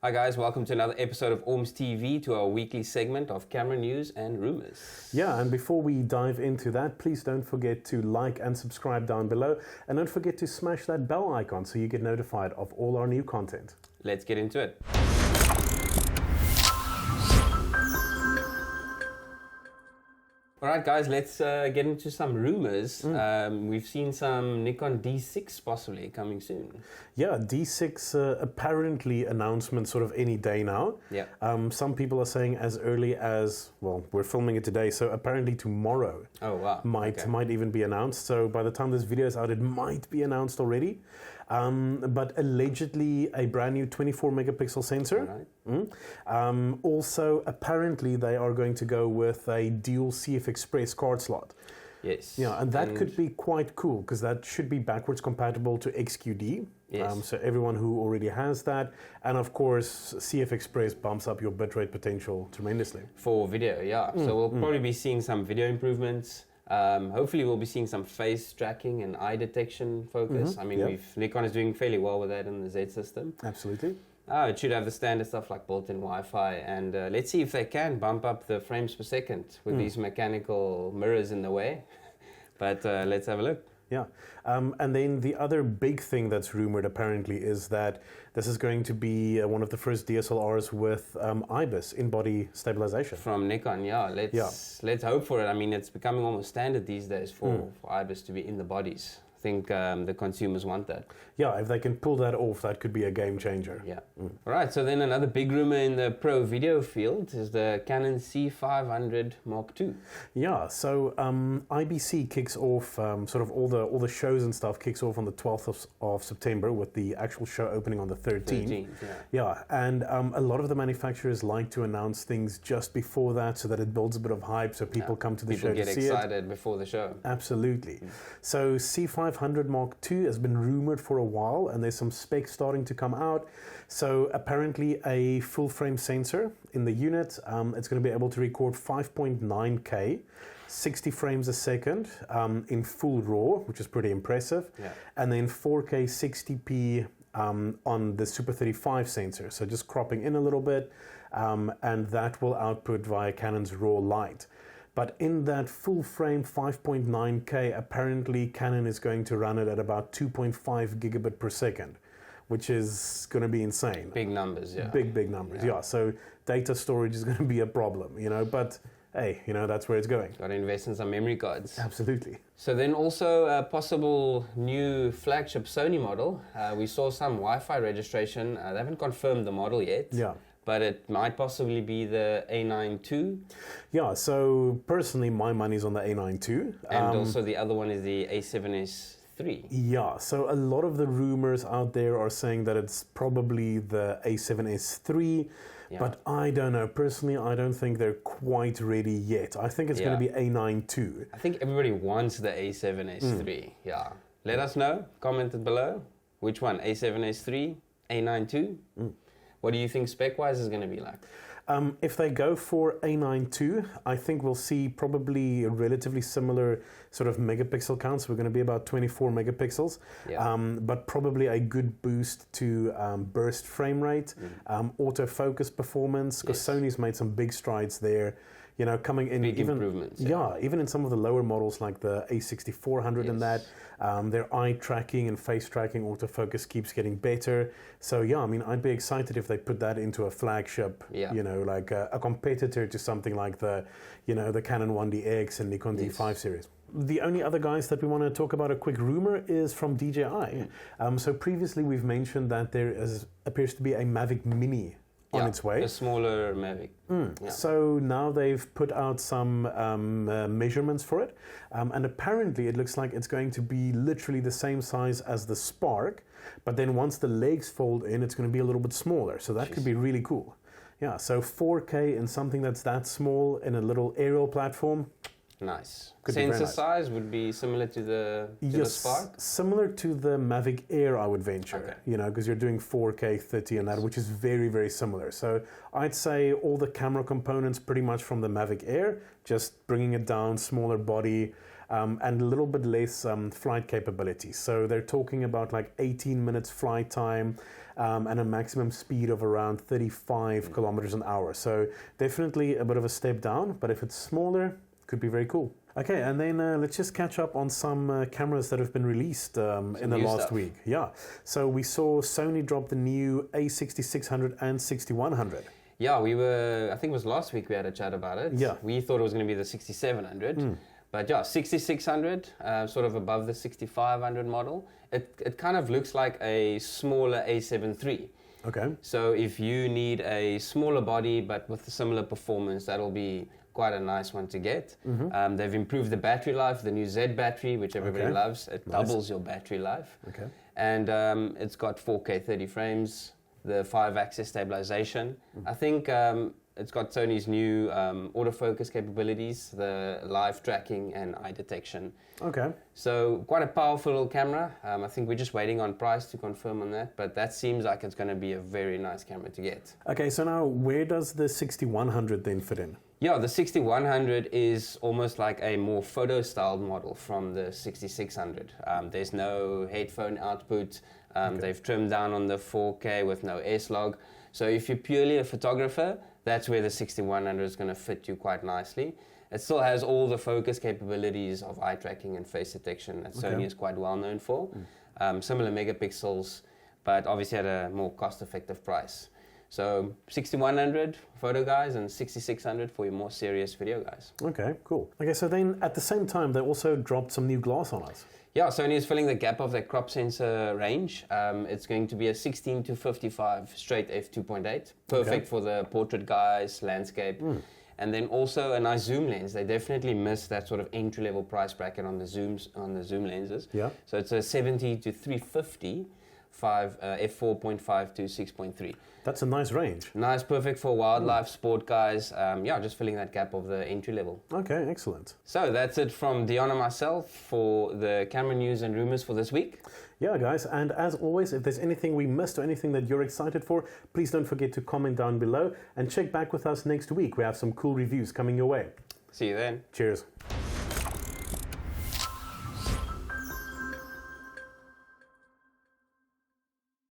Hi guys, welcome to another episode of Orms TV, to our weekly segment of camera news and rumors. Yeah, and before we dive into that, please don't forget to like and subscribe down below, and don't forget to smash that bell icon so you get notified of all our new content. Let's get into it. Alright guys, let's get into some rumors. We've seen some Nikon D6 possibly coming soon. Yeah, D6 apparently announcement sort of any day now. Yeah. Some people are saying as early as, well, we're filming it today, so apparently tomorrow. Oh wow. Might even be announced. So by the time this video is out, it might be announced already. But allegedly a brand new 24 megapixel sensor. Alright. Also, apparently they are going to go with a dual CF Express card slot. Yes. Yeah, and that could be quite cool because that should be backwards compatible to XQD. Yes. So everyone who already has that, and of course CF Express bumps up your bitrate potential tremendously. For video, yeah. So we'll probably be seeing some video improvements. Hopefully we'll be seeing some face tracking and eye detection focus. I mean, Nikon is doing fairly well with that in the Z system. Absolutely. It should have the standard stuff like built-in Wi-Fi, and let's see if they can bump up the frames per second with these mechanical mirrors in the way. But let's have a look. Yeah, and then the other big thing that's rumored apparently is that this is going to be one of the first DSLRs with IBIS, in-body stabilization. From Nikon, yeah. Let's hope for it. I mean, it's becoming almost standard these days for IBIS to be in the bodies. I think the consumers want that. Yeah, if they can pull that off, that could be a game changer. Yeah. All right, so then another big rumor in the pro video field is the Canon C500 Mark II. Yeah, so IBC kicks off, sort of all the shows and stuff kicks off on the 12th of September, with the actual show opening on the 13th. Yeah, and a lot of the manufacturers like to announce things just before that so that it builds a bit of hype, so people come to the show to see it. People get excited before the show. Absolutely. So C500 Mark II has been rumored for a while, and there's some specs starting to come out. So apparently a full frame sensor in the unit. It's going to be able to record 5.9K, 60 frames a second in full RAW, which is pretty impressive. Yeah. And then 4K 60p on the Super 35 sensor. So just cropping in a little bit, and that will output via Canon's RAW Lite. But in that full frame 5.9K, apparently Canon is going to run it at about 2.5 gigabit per second, which is going to be insane. Big numbers, yeah. Big numbers, yeah. So data storage is going to be a problem, you know, but hey, you know, that's where it's going. Got to invest in some memory cards. Absolutely. So then also a possible new flagship Sony model. We saw some Wi-Fi registration. They haven't confirmed the model yet. Yeah. But it might possibly be the A9II. Yeah, so personally, my money's on the A9II. And also the other one is the A7S III. Yeah, so a lot of the rumors out there are saying that it's probably the A7S III, but I don't know. Personally, I don't think they're quite ready yet. I think it's going to be A9II. I think everybody wants the A7S III, yeah. Let us know, comment it below. Which one, A7S III, A9II? What do you think spec-wise is going to be like? If they go for A9II, I think we'll see probably a relatively similar sort of megapixel counts. We're going to be about 24 megapixels, but probably a good boost to burst frame rate, autofocus performance, because Sony's made some big strides there. You know, coming in big improvements. Yeah, even in some of the lower models like the A6400 and that, their eye tracking and face tracking autofocus keeps getting better. So yeah, I mean, I'd be excited if they put that into a flagship, you know, like a competitor to something like the, you know, the Canon 1DX and Nikon D5 series. The only other guys that we want to talk about, a quick rumor, is from DJI. So previously we've mentioned that there appears to be a Mavic Mini on its way. A smaller Mavic. So now they've put out some measurements for it, and apparently it looks like it's going to be literally the same size as the Spark, but then once the legs fold in, it's going to be a little bit smaller, so that could be really cool. Yeah, so 4K in something that's that small in a little aerial platform. Nice. Sensor size would be similar to the Spark? Similar to the Mavic Air, I would venture. Okay. You know, because you're doing 4K 30 and that, which is very, very similar. So I'd say all the camera components pretty much from the Mavic Air, just bringing it down, smaller body. and a little bit less flight capability. So they're talking about like 18 minutes flight time and a maximum speed of around 35 kilometers an hour. So definitely a bit of a step down, but if it's smaller, could be very cool. Okay, and then let's just catch up on some cameras that have been released in the last week. Yeah, so we saw Sony drop the new A6600 and 6100. Yeah, I think it was last week we had a chat about it. Yeah. We thought it was going to be the 6700. But yeah, 6600, sort of above the 6500 model. It kind of looks like a smaller A7 III. Okay. So if you need a smaller body but with a similar performance, that'll be quite a nice one to get. They've improved the battery life, the new Z battery, which everybody loves. It doubles your battery life. Okay. And it's got 4K 30 frames, the 5-axis stabilization. I think it's got Sony's new autofocus capabilities, the live tracking and eye detection. Okay. So quite a powerful little camera. I think we're just waiting on price to confirm on that, but that seems like it's going to be a very nice camera to get. Okay, so now where does the 6100 then fit in? Yeah, the 6100 is almost like a more photo-styled model from the 6600. There's no headphone output. They've trimmed down on the 4K with no S-Log. So if you're purely a photographer, that's where the 6100 is going to fit you quite nicely. It still has all the focus capabilities of eye tracking and face detection that Sony is quite well known for. Similar megapixels, but obviously at a more cost-effective price. So 6100 photo guys and 6600 for your more serious video guys. Okay, cool. Okay, so then at the same time, they also dropped some new glass on us. Yeah, Sony is filling the gap of their crop sensor range. It's going to be a 16 to 55 straight f2.8, perfect for the portrait guys, landscape, and then also a nice zoom lens. They definitely missed that sort of entry-level price bracket on the zoom lenses. Yeah. So it's a 70 to 350. f4.5 to 6.3. That's a nice range. Nice, perfect for wildlife, sport guys. Yeah, just filling that gap of the entry level. Okay, excellent. So that's it from Dion and myself for the camera news and rumors for this week. Yeah, guys, and as always, if there's anything we missed or anything that you're excited for, please don't forget to comment down below and check back with us next week. We have some cool reviews coming your way. See you then. Cheers.